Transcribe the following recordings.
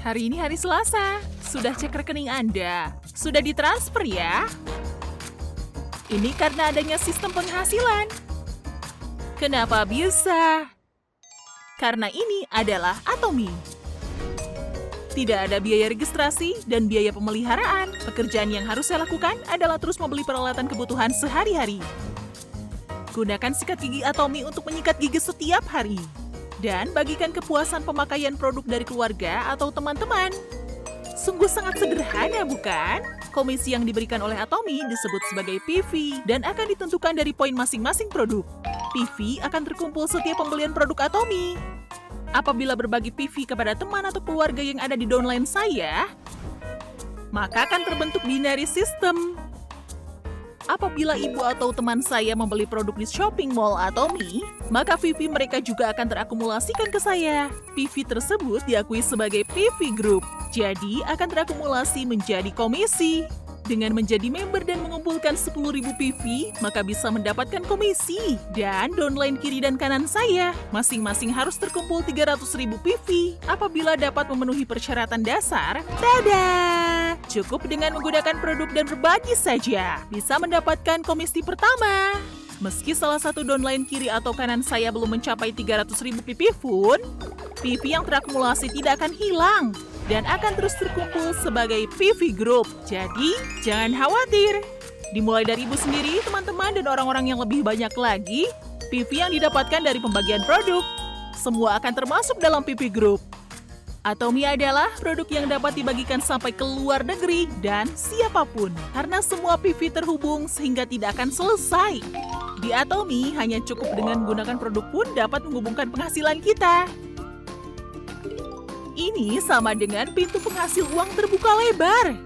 Hari ini hari Selasa. Sudah cek rekening Anda? Sudah ditransfer ya? Ini karena adanya sistem penghasilan. Kenapa bisa? Karena ini adalah Atomy. Tidak ada biaya registrasi dan biaya pemeliharaan. Pekerjaan yang harus saya lakukan adalah terus membeli peralatan kebutuhan sehari-hari. Gunakan sikat gigi Atomy untuk menyikat gigi setiap hari. Dan bagikan kepuasan pemakaian produk dari keluarga atau teman-teman. Sungguh sangat sederhana, bukan? Komisi yang diberikan oleh Atomy disebut sebagai PV dan akan ditentukan dari poin masing-masing produk. PV akan terkumpul setiap pembelian produk Atomy. Apabila berbagi PV kepada teman atau keluarga yang ada di downline saya, maka akan terbentuk binary system. Apabila ibu atau teman saya membeli produk di shopping mall Atomy, maka PV mereka juga akan terakumulasikan ke saya. PV tersebut diakui sebagai PV Group, jadi akan terakumulasi menjadi komisi. Dengan menjadi member dan mengumpulkan 10.000 PV, maka bisa mendapatkan komisi. Dan downline kiri dan kanan saya, masing-masing harus terkumpul 300.000 PV. Apabila dapat memenuhi persyaratan dasar, tada! Cukup dengan menggunakan produk dan berbagi saja, bisa mendapatkan komisi pertama. Meski salah satu downline kiri atau kanan saya belum mencapai 300.000 PV pun, PV yang terakumulasi tidak akan hilang dan akan terus terkumpul sebagai PV Group. Jadi, jangan khawatir. Dimulai dari ibu sendiri, teman-teman, dan orang-orang yang lebih banyak lagi, PV yang didapatkan dari pembagian produk. Semua akan termasuk dalam PV Group. Atomy adalah produk yang dapat dibagikan sampai ke luar negeri dan siapapun. Karena semua PV terhubung sehingga tidak akan selesai. Di Atomy, hanya cukup dengan menggunakan produk pun dapat menghubungkan penghasilan kita. Ini sama dengan pintu penghasil uang terbuka lebar.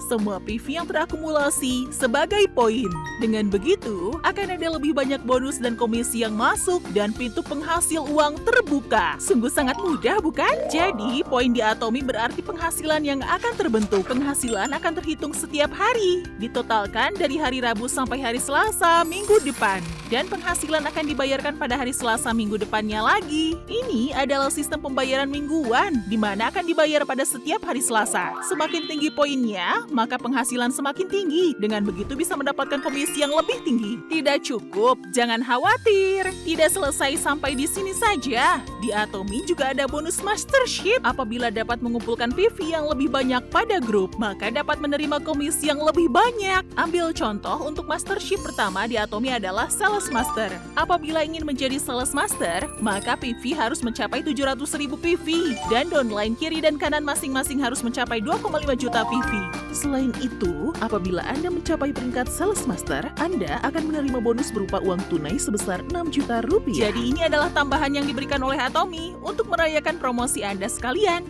Semua PV yang terakumulasi sebagai poin. Dengan begitu, akan ada lebih banyak bonus dan komisi yang masuk dan pintu penghasil uang terbuka. Sungguh sangat mudah, bukan? Jadi, poin di Atomy berarti penghasilan yang akan terbentuk. Penghasilan akan terhitung setiap hari. Ditotalkan dari hari Rabu sampai hari Selasa minggu depan. Dan penghasilan akan dibayarkan pada hari Selasa minggu depannya lagi. Ini adalah sistem pembayaran mingguan, di mana akan dibayar pada setiap hari Selasa. Semakin tinggi poinnya, maka penghasilan semakin tinggi. Dengan begitu bisa mendapatkan komisi yang lebih tinggi. Tidak cukup, jangan khawatir. Tidak selesai sampai di sini saja. Di Atomy juga ada bonus mastership. Apabila dapat mengumpulkan PV yang lebih banyak pada grup, maka dapat menerima komisi yang lebih banyak. Ambil contoh untuk mastership pertama di Atomy adalah Sales Master. Apabila ingin menjadi Sales Master, maka PV harus mencapai 700.000 PV. Dan downline kiri dan kanan masing-masing harus mencapai 2,5 juta PV. Selain itu, apabila Anda mencapai peringkat Sales Master, Anda akan menerima bonus berupa uang tunai sebesar 6 juta rupiah. Jadi ini adalah tambahan yang diberikan oleh Atomy untuk merayakan promosi Anda sekalian.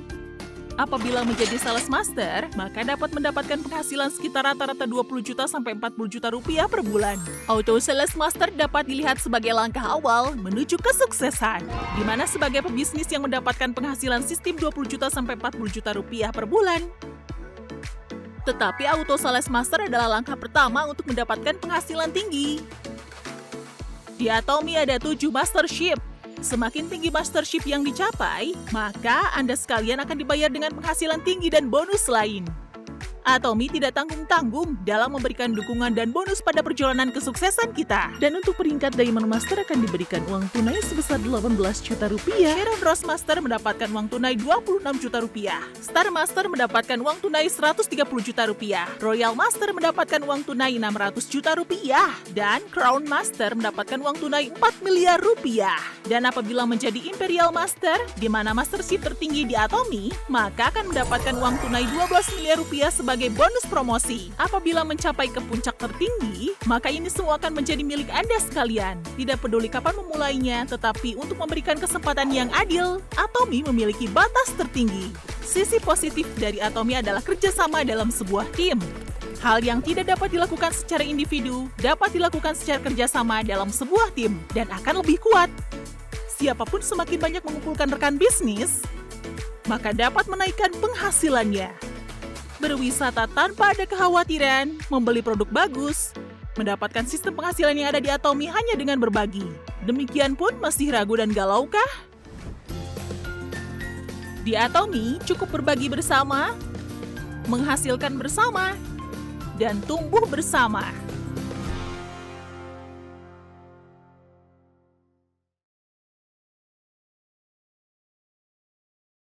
Apabila menjadi Sales Master, maka dapat mendapatkan penghasilan sekitar rata-rata 20 juta sampai 40 juta rupiah per bulan. Auto Sales Master dapat dilihat sebagai langkah awal menuju kesuksesan, di mana sebagai pebisnis yang mendapatkan penghasilan sistem 20 juta sampai 40 juta rupiah per bulan. Tetapi Auto Sales Master adalah langkah pertama untuk mendapatkan penghasilan tinggi. Di Atomy ada 7 mastership. Semakin tinggi mastership yang dicapai, maka Anda sekalian akan dibayar dengan penghasilan tinggi dan bonus lain. Atomy tidak tanggung-tanggung dalam memberikan dukungan dan bonus pada perjalanan kesuksesan kita. Dan untuk peringkat Diamond Master akan diberikan uang tunai sebesar 18 juta rupiah. Sharon Rose Master mendapatkan uang tunai 26 juta rupiah. Star Master mendapatkan uang tunai 130 juta rupiah. Royal Master mendapatkan uang tunai 600 juta rupiah. Dan Crown Master mendapatkan uang tunai 4 miliar rupiah. Dan apabila menjadi Imperial Master, di mana mastership tertinggi di Atomy, maka akan mendapatkan uang tunai 12 miliar rupiah sebagai bonus promosi. Apabila mencapai ke puncak tertinggi, maka ini semua akan menjadi milik Anda sekalian. Tidak peduli kapan memulainya, tetapi untuk memberikan kesempatan yang adil, Atomy memiliki batas tertinggi. Sisi positif dari Atomy adalah kerjasama dalam sebuah tim. Hal yang tidak dapat dilakukan secara individu, dapat dilakukan secara kerjasama dalam sebuah tim, dan akan lebih kuat. Siapapun semakin banyak mengumpulkan rekan bisnis, maka dapat menaikkan penghasilannya. Berwisata tanpa ada kekhawatiran, membeli produk bagus, mendapatkan sistem penghasilan yang ada di Atomy hanya dengan berbagi. Demikian pun masih ragu dan galau kah? Di Atomi cukup berbagi bersama, menghasilkan bersama, dan tumbuh bersama.